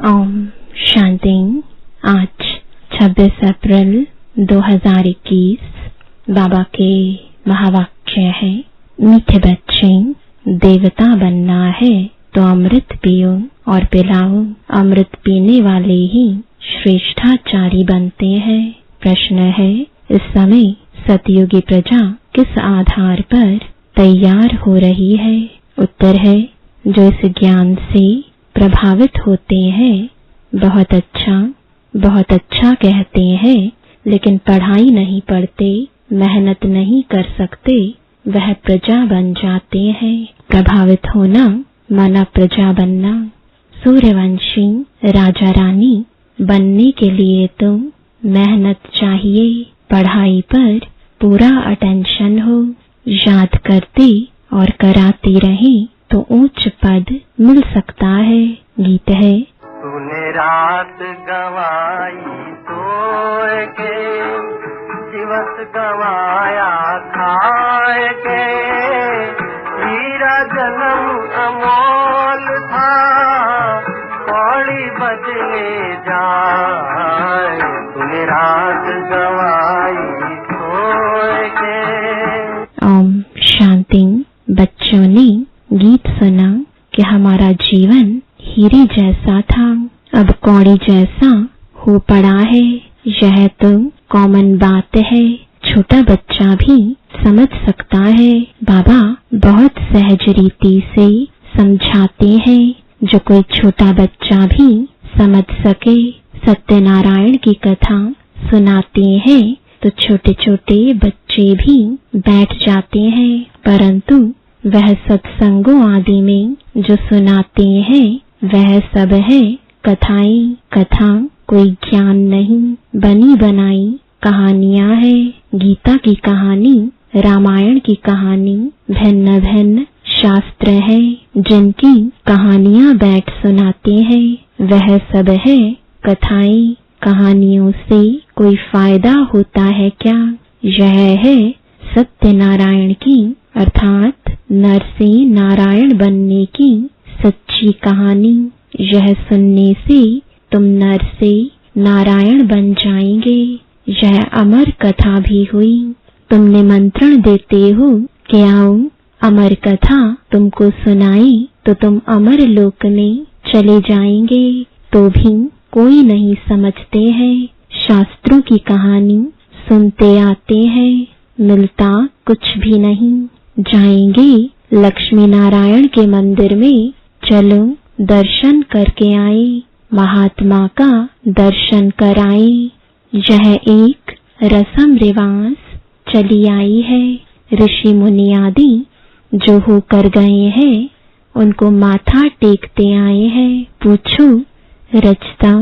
ओम शांति। आज 26 अप्रैल 2021 बाबा के महावाक्य है, मीठे बच्चे, देवता बनना है तो अमृत पियो और पिलाओ। अमृत पीने वाले ही श्रेष्ठाचारी बनते हैं। प्रश्न है, इस समय सतयुगी प्रजा किस आधार पर तैयार हो रही है? उत्तर है, जो इस ज्ञान से प्रभावित होते हैं। बहुत अच्छा कहते हैं, लेकिन पढ़ाई नहीं पढ़ते, मेहनत नहीं कर सकते, वह प्रजा बन जाते हैं। प्रभावित होना माना प्रजा बनना। सूर्यवंशी राजा रानी बनने के लिए तो मेहनत चाहिए, पढ़ाई पर पूरा अटेंशन हो, याद करते और कराते रहे तो उच्च पद मिल सकता है। गीत है, तूने रात गवाई सोए के, दिवस गवाया खाए के, हीरा जन्म अमोल था, कौड़ी बदले जाए, तूने रात गवाई सोए के। ओम शांति। बच्चों ने गीत सुना कि हमारा जीवन हीरे जैसा था, अब कौड़ी जैसा हो पड़ा है। यह तो कॉमन बात है, छोटा बच्चा भी समझ सकता है। बाबा बहुत सहज रीति से समझाते हैं, जो कोई छोटा बच्चा भी समझ सके। सत्यनारायण की कथा सुनाते हैं तो छोटे छोटे बच्चे भी बैठ जाते हैं, परंतु वह सत्संगों आदि में जो सुनाते हैं वह सब है कथाएं। कथा कोई ज्ञान नहीं, बनी बनाई कहानियां है। गीता की कहानी, रामायण की कहानी, भिन्न भिन्न शास्त्र है जिनकी कहानियां बैठ सुनाते हैं, वह सब है कथाएं। कहानियों से कोई फायदा होता है क्या? यह है सत्यनारायण की अर्थात नर से नारायण बनने की सच्ची कहानी। यह सुनने से तुम नर से नारायण बन जाएंगे। यह अमर कथा भी हुई। तुम निमंत्रण देते हो कि आओ अमर कथा तुमको सुनाई, तो तुम अमर लोक में चले जाएंगे, तो भी कोई नहीं समझते हैं। शास्त्रों की कहानी सुनते आते हैं, मिलता कुछ भी नहीं। जाएंगे लक्ष्मी नारायण के मंदिर में, चलो दर्शन करके आए, महात्मा का दर्शन कराए। यह एक रस्म रिवाज चली आई है। ऋषि मुनि आदि जो होकर गए हैं उनको माथा टेकते आए हैं। पूछो रचता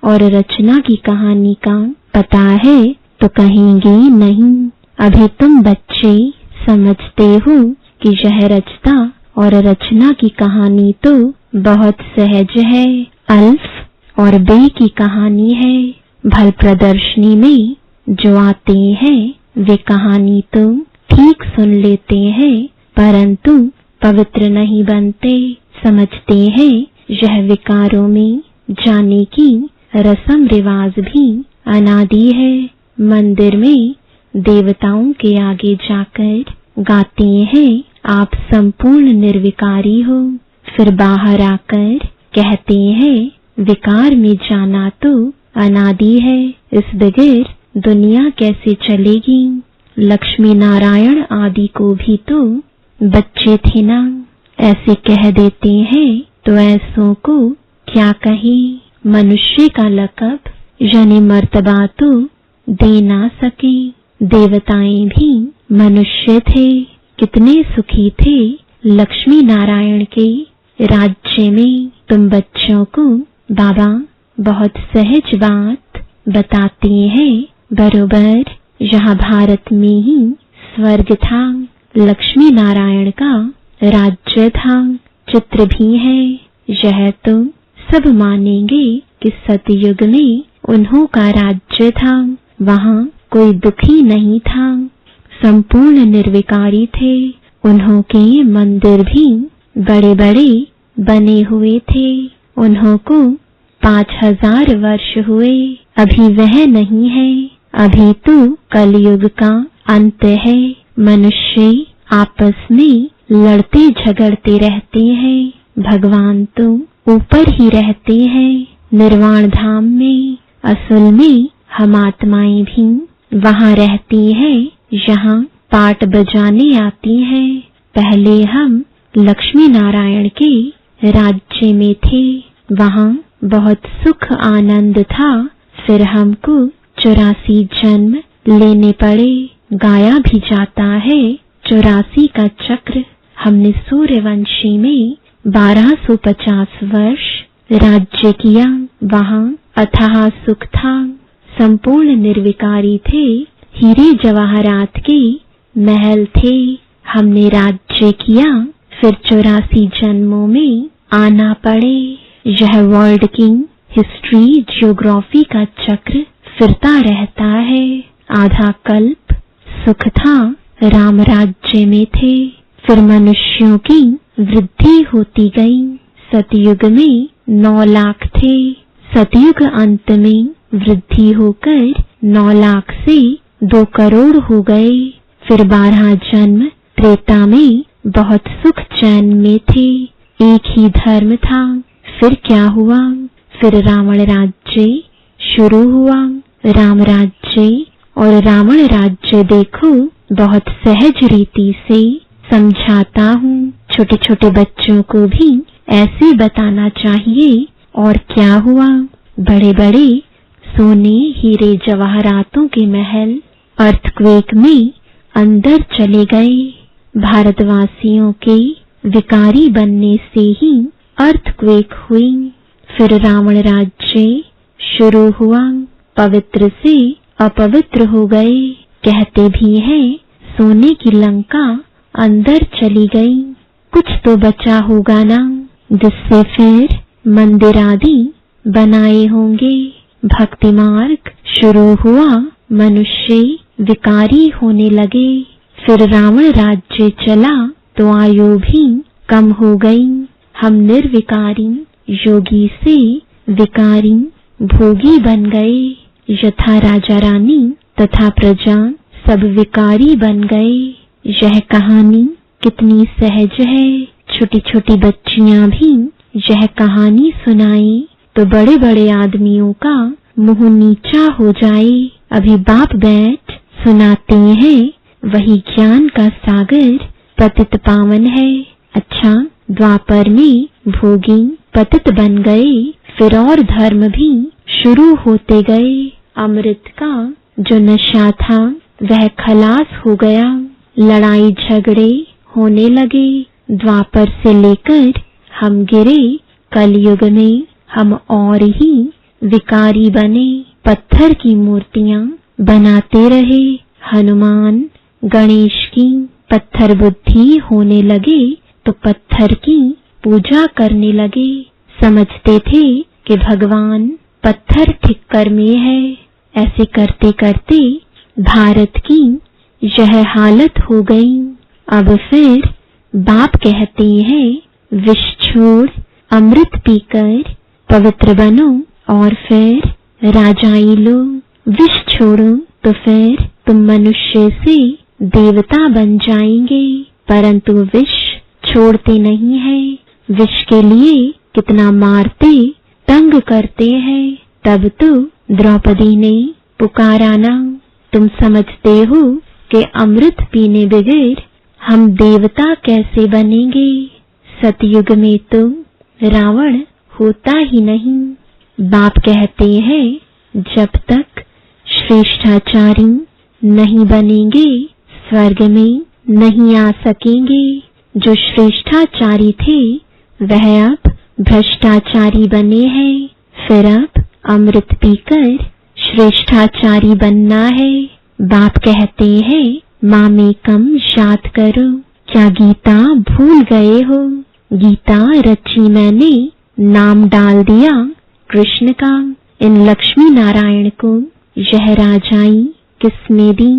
और रचना की कहानी का पता है तो कहेंगे नहीं। अभी तुम बच्चे समझते हो कि यह रचता और रचना की कहानी तो बहुत सहज है, अल्फ और बे की कहानी है। भल प्रदर्शनी में जो आते हैं वे कहानी तो ठीक सुन लेते हैं, परंतु पवित्र नहीं बनते। समझते हैं यह विकारों में जाने की रस्म रिवाज भी अनादि है। मंदिर में देवताओं के आगे जाकर गाते हैं आप संपूर्ण निर्विकारी हो, फिर बाहर आकर कहते हैं विकार में जाना तो अनादि है। इस बगैर दुनिया कैसे चलेगी? लक्ष्मी नारायण आदि को भी तो बच्चे थे ना। ऐसे कह देते हैं तो ऐसों को क्या कहे? मनुष्य का लक़ब यानी मर्तबा तो दे ना सके। देवताएं भी मनुष्य थे, कितने सुखी थे लक्ष्मी नारायण के राज्य में। तुम बच्चों को बाबा बहुत सहज बात बताते हैं। बरोबर यहाँ भारत में ही स्वर्ग था, लक्ष्मी नारायण का राज्य था, चित्र भी है। यह तो सब मानेंगे कि सतयुग में उन्हों का राज्य था, वहाँ कोई दुखी नहीं था, संपूर्ण निर्विकारी थे। उन्हों के मंदिर भी बड़े बड़े बने हुए थे। उन्हों को 5000 वर्ष हुए, अभी वह नहीं है। अभी तो कलयुग का अंत है। मनुष्य आपस में लड़ते झगड़ते रहते हैं। भगवान तो ऊपर ही रहते हैं निर्वाण धाम में। असल में हम आत्माएं भी वहाँ रहती हैं जहाँ पाट बजाने आती हैं। पहले हम लक्ष्मी नारायण के राज्य में थे, वहाँ बहुत सुख आनंद था। फिर हमको 84 जन्म लेने पड़े। गाया भी जाता है 84 का चक्र। हमने सूर्यवंशी में 1250 वर्ष राज्य किया। वहाँ अथाह सुख था, संपूर्ण निर्विकारी थे, हीरे जवाहरात के महल थे। हमने राज्य किया, फिर 84 जन्मों में आना पड़े। यह वर्ल्ड की हिस्ट्री ज्योग्राफी का चक्र फिरता रहता है। आधा कल्प सुख था, राम राज्य में थे। फिर मनुष्यों की वृद्धि होती गई। सतयुग में 9 लाख थे। सतयुग अंत में वृद्धि होकर 9 लाख से 2 करोड़ हो गए। फिर 12 जन्म त्रेता में बहुत सुख चैन में थे, एक ही धर्म था। फिर क्या हुआ? फिर रावण राज्य शुरू हुआ। राम राज्य और रावण राज्य देखो, बहुत सहज रीति से समझाता हूँ। छोटे छोटे बच्चों को भी ऐसे बताना चाहिए। और क्या हुआ? बड़े बड़े सोने हीरे जवाहरातों के महल अर्थक्वेक में अंदर चले गए। भारतवासियों के विकारी बनने से ही अर्थक्वेक हुई। फिर रावण राज्य शुरू हुआ। पवित्र से अपवित्र हो गए। कहते भी हैं सोने की लंका अंदर चली गई। कुछ तो बचा होगा ना, जिससे फिर मंदिर आदि बनाए होंगे। भक्ति मार्ग शुरू हुआ, मनुष्य विकारी होने लगे। फिर रावण राज्य चला तो आयु भी कम हो गई। हम निर्विकारी योगी से विकारी भोगी बन गए। यथा राजा रानी तथा प्रजा सब विकारी बन गए। यह कहानी कितनी सहज है। छोटी छोटी बच्चियां भी यह कहानी सुनाए तो बड़े बड़े आदमियों का मुंह नीचा हो जाए। अभी बाप बैठ सुनाते हैं, वही ज्ञान का सागर पतित पावन है। अच्छा, द्वापर में भोगी पतित बन गए, फिर और धर्म भी शुरू होते गए। अमृत का जो नशा था वह खलास हो गया। लड़ाई झगड़े होने लगे। द्वापर से लेकर हम गिरे कलयुग में हम और ही विकारी बने। पत्थर की मूर्तियां बनाते रहे। हनुमान गणेश की पत्थर बुद्धि होने लगे तो पत्थर की पूजा करने लगे। समझते थे कि भगवान पत्थर ठिक्कर में है। ऐसे करते करते भारत की यह हालत हो गई। अब फिर बाप कहते हैं विष छोड़ अमृत पीकर पवित्र बनो और फिर राजाई लो। विष छोड़ो तो फिर तुम मनुष्य से देवता बन जाएंगे, परंतु विष छोड़ते नहीं है। विष के लिए कितना मारते तंग करते हैं। तब तो द्रौपदी ने पुकारा ना, तुम समझते हो कि अमृत पीने बगैर हम देवता कैसे बनेंगे। सतयुग में तो रावण होता ही नहीं। बाप कहते हैं जब तक श्रेष्ठाचारी नहीं बनेंगे स्वर्ग में नहीं आ सकेंगे। जो श्रेष्ठाचारी थे वह अब भ्रष्टाचारी बने हैं। फिर अब अमृत पीकर श्रेष्ठाचारी बनना है। बाप कहते हैं मामेकम याद करो। क्या गीता भूल गए हो? गीता रची मैंने, नाम डाल दिया कृष्ण का। इन लक्ष्मी नारायण को यह राजाई किसने दी?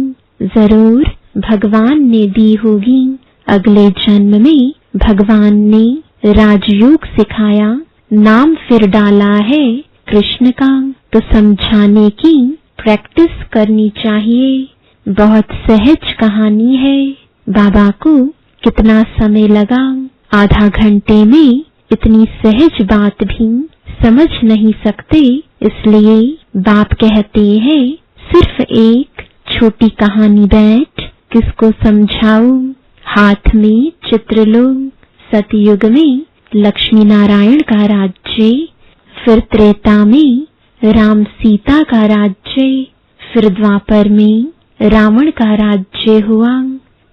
जरूर भगवान ने दी होगी। अगले जन्म में भगवान ने राजयोग सिखाया। नाम फिर डाला है कृष्ण का, तो समझाने की प्रैक्टिस करनी चाहिए। बहुत सहज कहानी है। बाबा को कितना समय लगा, आधा घंटे में इतनी सहज बात भी समझ नहीं सकते। इसलिए बाप कहते हैं सिर्फ एक छोटी कहानी बैठ किसको समझाऊं। हाथ में चित्र लो। सतयुग में लक्ष्मी नारायण का राज्य, फिर त्रेता में राम सीता का राज्य, फिर द्वापर में रावण का राज्य हुआ।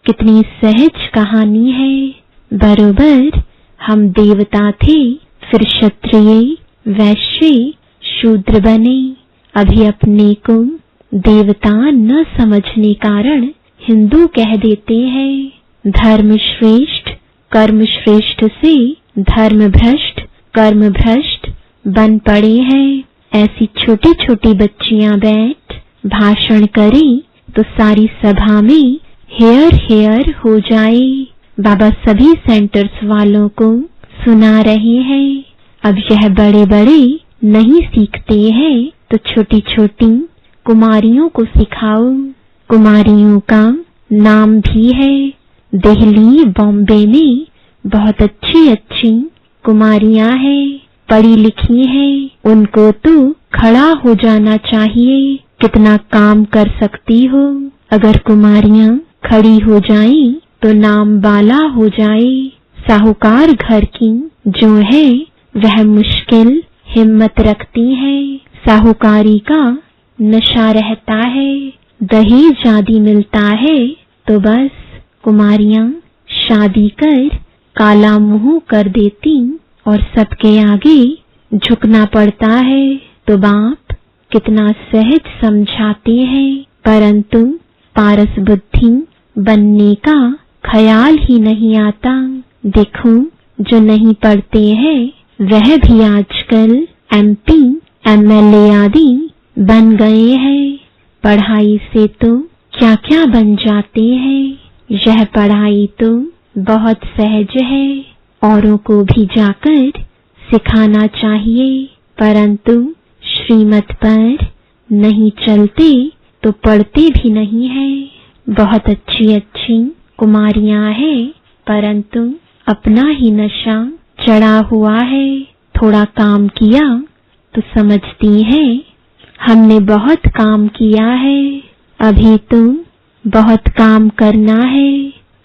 कितनी सहज कहानी है। बरोबर हम देवता थे, फिर क्षत्रिय, वैश्य, शूद्र बने। अभी अपने को देवता न समझने कारण हिंदू कह देते हैं। धर्म श्रेष्ठ कर्म श्रेष्ठ से धर्म भ्रष्ट कर्म भ्रष्ट बन पड़े हैं। ऐसी छोटी छोटी बच्चियां बैठ भाषण करें तो सारी सभा में हेयर हेयर हो जाए। बाबा सभी सेंटर्स वालों को सुना रहे हैं। अब यह बड़े बड़े नहीं सीखते हैं तो छोटी छोटी कुमारियों को सिखाओ। कुमारियों का नाम भी है। दिल्ली बॉम्बे में बहुत अच्छी अच्छी कुमारियां हैं, पढ़ी लिखी हैं। उनको तो खड़ा हो जाना चाहिए। कितना काम कर सकती हो। अगर कुमारियां खड़ी हो जाएं तो नाम बाला हो जाए। साहूकार घर की जो है वह मुश्किल हिम्मत रखती है। साहूकारी का नशा रहता है, दहेज आदि मिलता है तो बस कुमारियां शादी कर काला मुंह कर देती और सबके आगे झुकना पड़ता है। तो बाप कितना सहज समझाते हैं, परंतु पारस बुद्धि बनने का ख्याल ही नहीं आता। देखो जो नहीं पढ़ते हैं वह भी आजकल MP MLA आदि बन गए हैं। पढ़ाई से तो क्या क्या बन जाते हैं। यह पढ़ाई तो बहुत सहज है, औरों को भी जाकर सिखाना चाहिए, परंतु श्रीमत पर नहीं चलते तो पढ़ते भी नहीं है। बहुत अच्छी अच्छी कुमारियां हैं, परंतु अपना ही नशा चढ़ा हुआ है। थोड़ा काम किया तो समझती हैं हमने बहुत काम किया है, अभी तो बहुत काम करना है।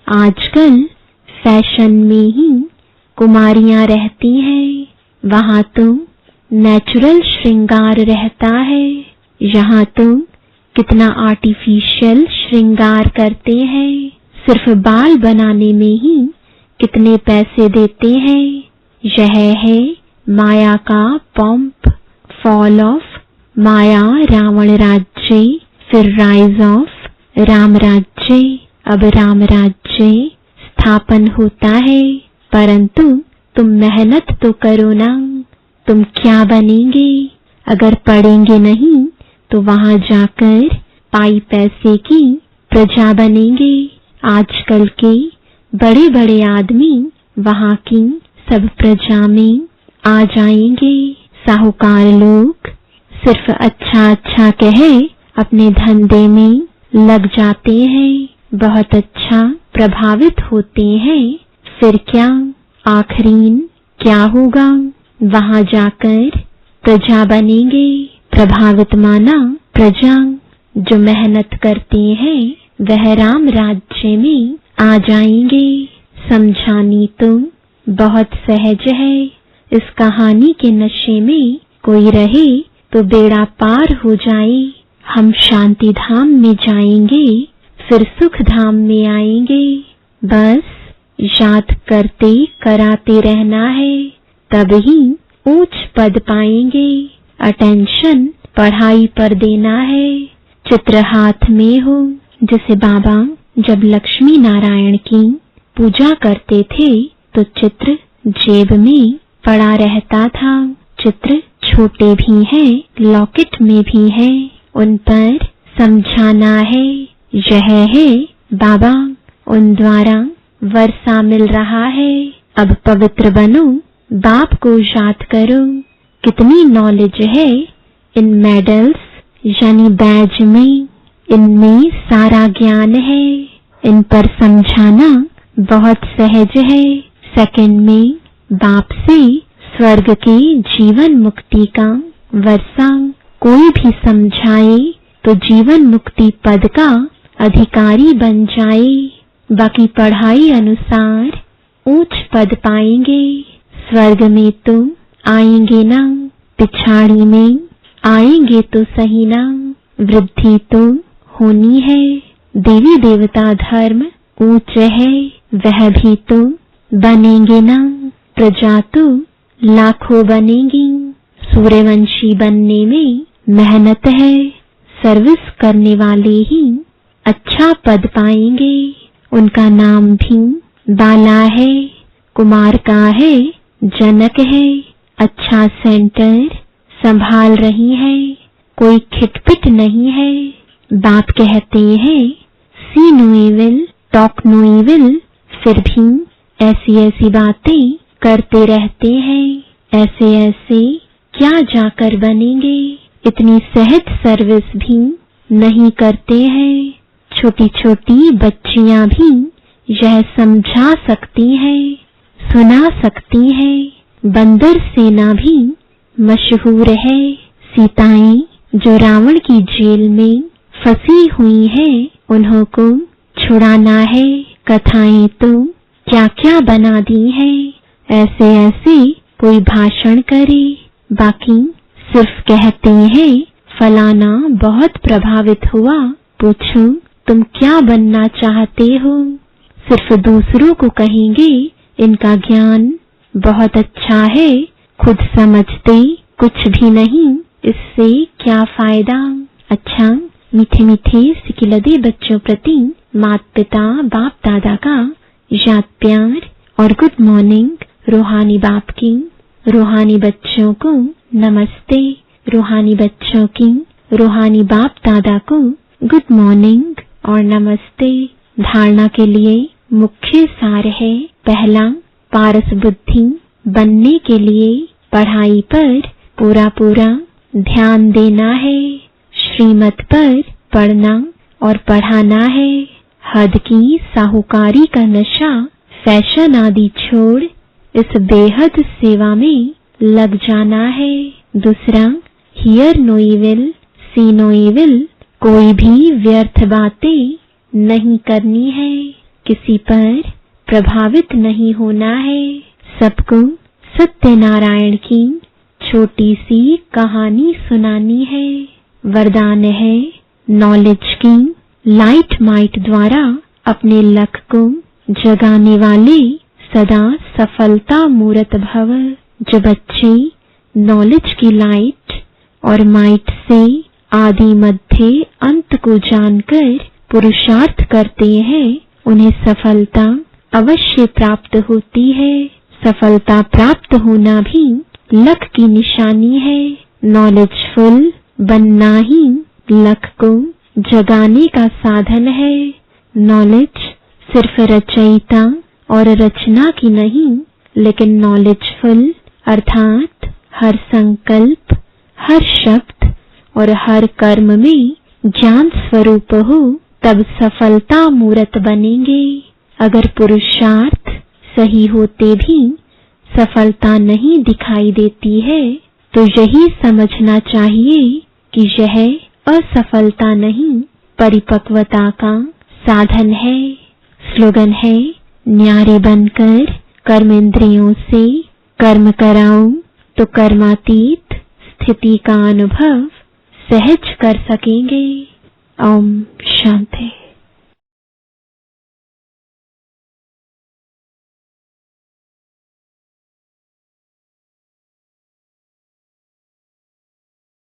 आजकल फैशन में ही कुमारियां रहती हैं, वहां तो नेचुरल श्रृंगार रहता है। यहाँ तो कितना आर्टिफिशियल श्रृंगार करते हैं। सिर्फ बाल बनाने में ही कितने पैसे देते हैं। यह है माया का पंप। फॉल ऑफ माया रावण राज्य, फिर राइज ऑफ राम राज्य। अब राम राज्य स्थापन होता है, परंतु तुम मेहनत तो करो ना। तुम क्या बनेंगे? अगर पढ़ेंगे नहीं तो वहां जाकर पाई पैसे की प्रजा बनेंगे। आजकल के बड़े बड़े आदमी वहां की सब प्रजा में आ जाएंगे। साहूकार लोग सिर्फ अच्छा अच्छा कहे अपने धंधे में लग जाते हैं, बहुत अच्छा प्रभावित होते हैं। फिर क्या आखिरीन क्या होगा? वहां जाकर प्रजा बनेंगे। प्रभावित माना प्रजा। जो मेहनत करते हैं वह राम राज्य में आ जाएंगे। समझानी तो बहुत सहज है। इस कहानी के नशे में कोई रहे तो बेड़ा पार हो जाए। हम शांति धाम में जाएंगे, फिर सुख धाम में आएंगे। बस याद करते कराते रहना है, तभी ऊंच पद पाएंगे। अटेंशन पढ़ाई पर देना है। चित्र हाथ में हो। जैसे बाबा जब लक्ष्मी नारायण की पूजा करते थे तो चित्र जेब में पड़ा रहता था। चित्र छोटे भी हैं, लॉकेट में भी हैं। उन पर समझाना है। यह है बाबा, उन द्वारा वर्षा मिल रहा है। अब पवित्र बनो, बाप को याद करो। कितनी नॉलेज है इन मेडल्स यानी बैज में, इनमें सारा ज्ञान है। इन पर समझाना बहुत सहज है। सेकंड में बाप से स्वर्ग के जीवन मुक्ति का वर्षा कोई भी समझाए तो जीवन मुक्ति पद का अधिकारी बन जाए। बाकी पढ़ाई अनुसार ऊंच पद पाएंगे। स्वर्ग में तो आएंगे ना, पिछाड़ी में आएंगे तो सही ना। वृद्धि तो होनी है। देवी देवता धर्म ऊंच है, वह भी तो बनेंगे ना। प्रजा तो लाखों बनेगी। सूर्यवंशी बनने में मेहनत है। सर्विस करने वाले ही अच्छा पद पाएंगे। उनका नाम भी बाला है, कुमार का है, जनक है। अच्छा सेंटर संभाल रही है, कोई खिटपिट नहीं है। बाप कहते हैं see no evil talk no evil, फिर भी ऐसी ऐसी बातें करते रहते हैं। ऐसे ऐसे क्या जाकर बनेंगे। इतनी सहज सर्विस भी नहीं करते हैं। छोटी छोटी बच्चियां भी यह समझा सकती हैं, सुना सकती हैं। बंदर सेना भी मशहूर है। सीताएं जो रावण की जेल में फंसी हुई हैं, उन्हों को छुड़ाना है। कथाएं तो क्या क्या बना दी हैं। ऐसे ऐसे कोई भाषण करे, बाकी सिर्फ कहते हैं फलाना बहुत प्रभावित हुआ। पूछो तुम क्या बनना चाहते हो। सिर्फ दूसरों को कहेंगे इनका ज्ञान बहुत अच्छा है, खुद समझते कुछ भी नहीं, इससे क्या फायदा। अच्छा, मीठे मीठे सिकिलदे बच्चों प्रति माता पिता बाप दादा का याद प्यार और गुड मॉर्निंग। रूहानी बाप की रूहानी बच्चों को नमस्ते। रूहानी बच्चों की रूहानी बाप दादा को गुड मॉर्निंग और नमस्ते। धारणा के लिए मुख्य सार है। पहला, पारस बुद्धि बनने के लिए पढ़ाई पर पूरा पूरा ध्यान देना है। श्रीमत पर पढ़ना और पढ़ाना है। हद की साहूकारी का नशा, फैशन आदि छोड़ इस बेहद सेवा में लग जाना है। दूसरा, hear no evil see no evil, कोई भी व्यर्थ बातें नहीं करनी है। किसी पर प्रभावित नहीं होना है। सबको सत्यनारायण की छोटी सी कहानी सुनानी है। वरदान है नॉलेज की लाइट माइट द्वारा अपने लक को जगाने वाले सदा सफलता मूर्त भव। जो बच्चे नॉलेज की लाइट और माइट से आदि मध्य अंत को जानकर पुरुषार्थ करते हैं, उन्हें सफलता अवश्य प्राप्त होती है। सफलता प्राप्त होना भी लक की निशानी है। नॉलेजफुल बनना ही लक को जगाने का साधन है। नॉलेज सिर्फ रचयिता और रचना की नहीं, लेकिन नॉलेजफुल अर्थात हर संकल्प, हर शब्द और हर कर्म में ज्ञान स्वरूप हो, तब सफलता मूर्त बनेंगे। अगर पुरुषार्थ सही होते भी सफलता नहीं दिखाई देती है, तो यही समझना चाहिए कि यह असफलता नहीं, परिपक्वता का साधन है। स्लोगन है, न्यारे बनकर कर्मेंद्रियों से कर्म कराओ तो कर्मातीत स्थिति का अनुभव सहज कर सकेंगे। ओम शांति।